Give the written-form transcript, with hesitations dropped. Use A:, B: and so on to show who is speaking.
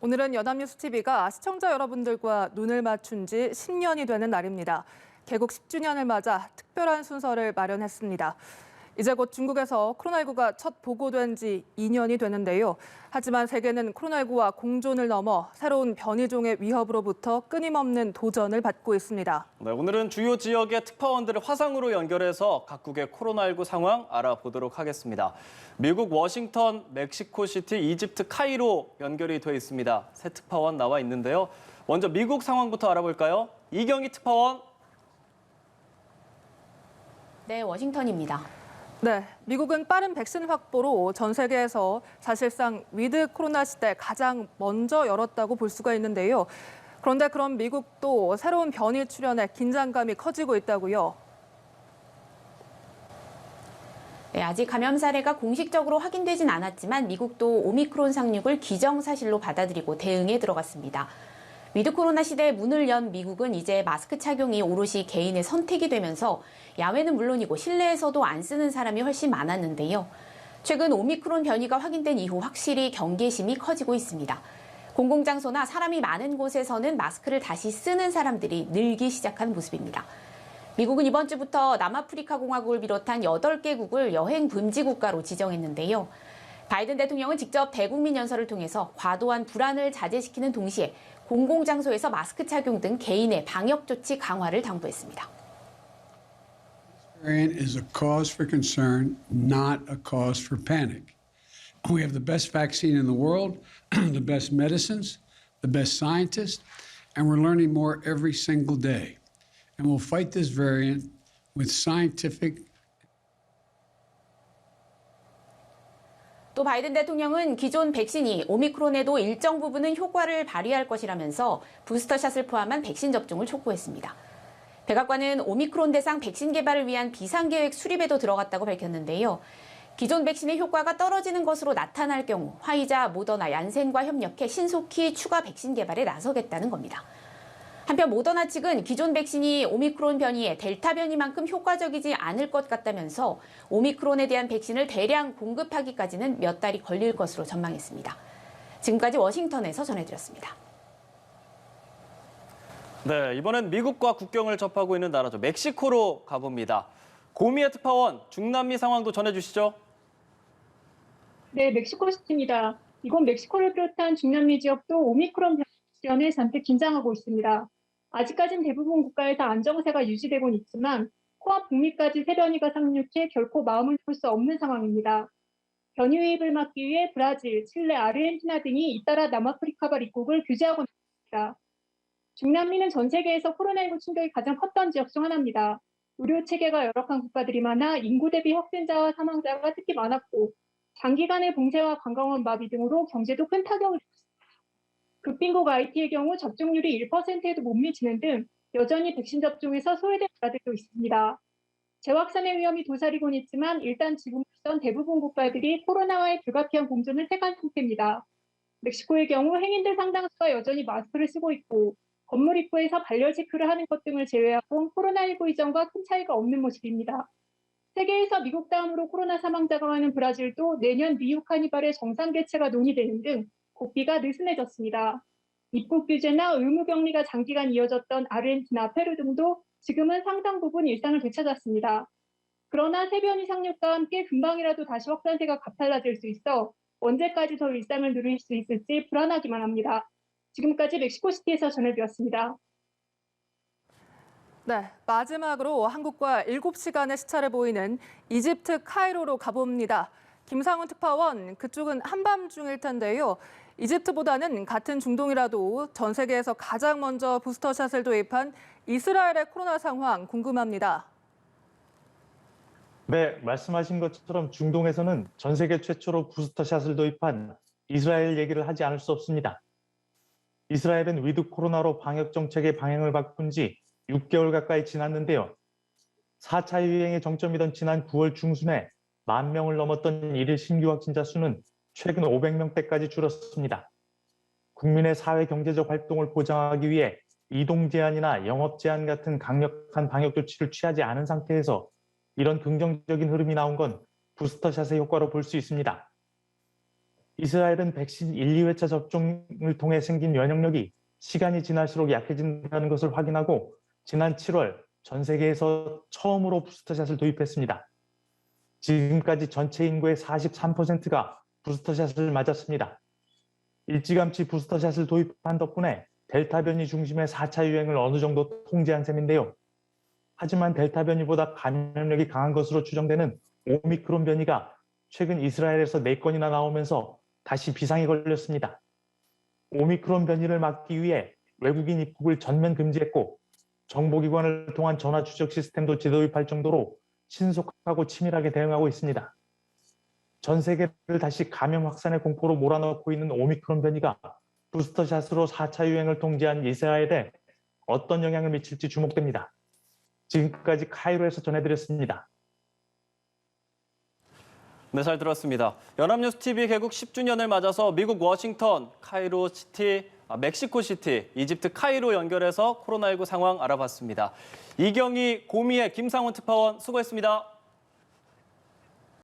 A: 오늘은 연합뉴스 TV가 시청자 여러분들과 눈을 맞춘 지 10년이 되는 날입니다. 개국 10주년을 맞아 특별한 순서를 마련했습니다. 이제 곧 중국에서 코로나19가 첫 보고된 지 2년이 되는데요. 하지만 세계는 코로나19와 공존을 넘어 새로운 변이종의 위협으로부터 끊임없는 도전을 받고 있습니다.
B: 네, 오늘은 주요 지역의 특파원들을 화상으로 연결해서 각국의 코로나19 상황 알아보도록 하겠습니다. 미국 워싱턴, 멕시코시티, 이집트 카이로 연결이 돼 있습니다. 새 특파원 나와 있는데요. 먼저 미국 상황부터 알아볼까요? 이경희 특파원.
C: 네, 워싱턴입니다.
A: 네, 미국은 빠른 백신 확보로 전 세계에서 사실상 위드 코로나 시대 가장 먼저 열었다고 볼 수가 있는데요. 그런데 그런 미국도 새로운 변이 출현에 긴장감이 커지고 있다고요.
C: 네, 아직 감염 사례가 공식적으로 확인되진 않았지만 미국도 오미크론 상륙을 기정사실로 받아들이고 대응에 들어갔습니다. 위드 코로나 시대에 문을 연 미국은 이제 마스크 착용이 오롯이 개인의 선택이 되면서 야외는 물론이고 실내에서도 안 쓰는 사람이 훨씬 많았는데요. 최근 오미크론 변이가 확인된 이후 확실히 경계심이 커지고 있습니다. 공공장소나 사람이 많은 곳에서는 마스크를 다시 쓰는 사람들이 늘기 시작한 모습입니다. 미국은 이번 주부터 남아프리카 공화국을 비롯한 8개국을 여행 금지 국가로 지정했는데요. 바이든 대통령은 직접 대국민 연설을 통해서 과도한 불안을 자제시키는 동시에 공공장소에서 마스크 착용 등 개인의 방역 조치 강화를 당부했습니다.
D: Variant is a cause for concern, not a cause for panic. We have the best vaccine in the world, the best medicines, the best scientists, and we're learning more every single day. And we'll fight this variant with scientific.
C: 또 바이든 대통령은 기존 백신이 오미크론에도 일정 부분은 효과를 발휘할 것이라면서 부스터샷을 포함한 백신 접종을 촉구했습니다. 백악관은 오미크론 대상 백신 개발을 위한 비상계획 수립에도 들어갔다고 밝혔는데요. 기존 백신의 효과가 떨어지는 것으로 나타날 경우 화이자, 모더나, 얀센과 협력해 신속히 추가 백신 개발에 나서겠다는 겁니다. 한편 모더나 측은 기존 백신이 오미크론 변이에 델타 변이만큼 효과적이지 않을 것 같다면서 오미크론에 대한 백신을 대량 공급하기까지는 몇 달이 걸릴 것으로 전망했습니다. 지금까지 워싱턴에서 전해드렸습니다.
B: 네, 이번엔 미국과 국경을 접하고 있는 나라죠. 멕시코로 가봅니다. 고미애 특파원, 중남미 상황도 전해주시죠.
E: 네, 멕시코시티입니다. 이곳 멕시코를 비롯한 중남미 지역도 오미크론 변이에 잔뜩 긴장하고 있습니다. 아직까지는 대부분 국가에서 안정세가 유지되곤 있지만 코앞 북미까지 새 변이가 상륙해 결코 마음을 놓을 수 없는 상황입니다. 변이 유입을 막기 위해 브라질, 칠레, 아르헨티나 등이 잇따라 남아프리카발 입국을 규제하고 있습니다. 중남미는 전 세계에서 코로나19 충격이 가장 컸던 지역 중 하나입니다. 의료 체계가 열악한 국가들이 많아 인구 대비 확진자와 사망자가 특히 많았고 장기간의 봉쇄와 관광원 마비 등으로 경제도 큰 타격을 입었습니다. 급빈국 IT의 경우 접종률이 1%에도 못 미치는 등 여전히 백신 접종에서 소외된 나라들도 있습니다. 재확산의 위험이 도사리곤 있지만 일단 지금부터 대부분 국가들이 코로나와의 불가피한 공존을 해간 상태입니다. 멕시코의 경우 행인들 상당수가 여전히 마스크를 쓰고 있고 건물 입구에서 발열 체크를 하는 것 등을 제외하고 코로나19 이전과 큰 차이가 없는 모습입니다. 세계에서 미국 다음으로 코로나 사망자가 많은 브라질도 내년 리우 카니발의 정상 개최가 논의되는 등 고비가 느슨해졌습니다. 입국 규제나 의무 격리가 장기간 이어졌던 아르헨티나, 페루 등도 지금은 상당 부분 일상을 되찾았습니다. 그러나 새 변이 상륙과 함께 금방이라도 다시 확산세가 가팔라질 수 있어 언제까지 더 일상을 누릴 수 있을지 불안하기만 합니다. 지금까지 멕시코시티에서 전해드렸습니다.
A: 네, 마지막으로 한국과 7시간의 시차를 보이는 이집트 카이로로 가봅니다. 김상훈 특파원, 그쪽은 한밤중일 텐데요. 이집트보다는 같은 중동이라도 전 세계에서 가장 먼저 부스터샷을 도입한 이스라엘의 코로나 상황 궁금합니다.
F: 네, 말씀하신 것처럼 중동에서는 전 세계 최초로 부스터샷을 도입한 이스라엘 얘기를 하지 않을 수 없습니다. 이스라엘은 위드 코로나로 방역 정책의 방향을 바꾼 지 6개월 가까이 지났는데요. 4차 유행의 정점이던 지난 9월 중순에 10,000명을 넘었던 일일 신규 확진자 수는 최근 500명대까지 줄었습니다. 국민의 사회 경제적 활동을 보장하기 위해 이동 제한이나 영업 제한 같은 강력한 방역 조치를 취하지 않은 상태에서 이런 긍정적인 흐름이 나온 건 부스터샷의 효과로 볼 수 있습니다. 이스라엘은 백신 1, 2회차 접종을 통해 생긴 면역력이 시간이 지날수록 약해진다는 것을 확인하고 지난 7월 전 세계에서 처음으로 부스터샷을 도입했습니다. 지금까지 전체 인구의 43%가 부스터샷을 맞았습니다. 일찌감치 부스터샷을 도입한 덕분에 델타 변이 중심의 4차 유행을 어느 정도 통제한 셈인데요. 하지만 델타 변이보다 감염력이 강한 것으로 추정되는 오미크론 변이가 최근 이스라엘에서 4건이나 나오면서 다시 비상이 걸렸습니다. 오미크론 변이를 막기 위해 외국인 입국을 전면 금지했고 정보기관을 통한 전화 추적 시스템도 재도입할 정도로 신속하고 치밀하게 대응하고 있습니다. 전 세계를 다시 감염 확산의 공포로 몰아넣고 있는 오미크론 변이가 부스터샷으로 4차 유행을 통제한 이스라엘에 어떤 영향을 미칠지 주목됩니다. 지금까지 카이로에서 전해드렸습니다.
B: 네, 잘 들었습니다. 연합뉴스TV 개국 10주년을 맞아서 미국 워싱턴, 멕시코시티, 이집트 카이로 연결해서 코로나19 상황 알아봤습니다. 이경희, 고미의 김상훈 특파원 수고했습니다.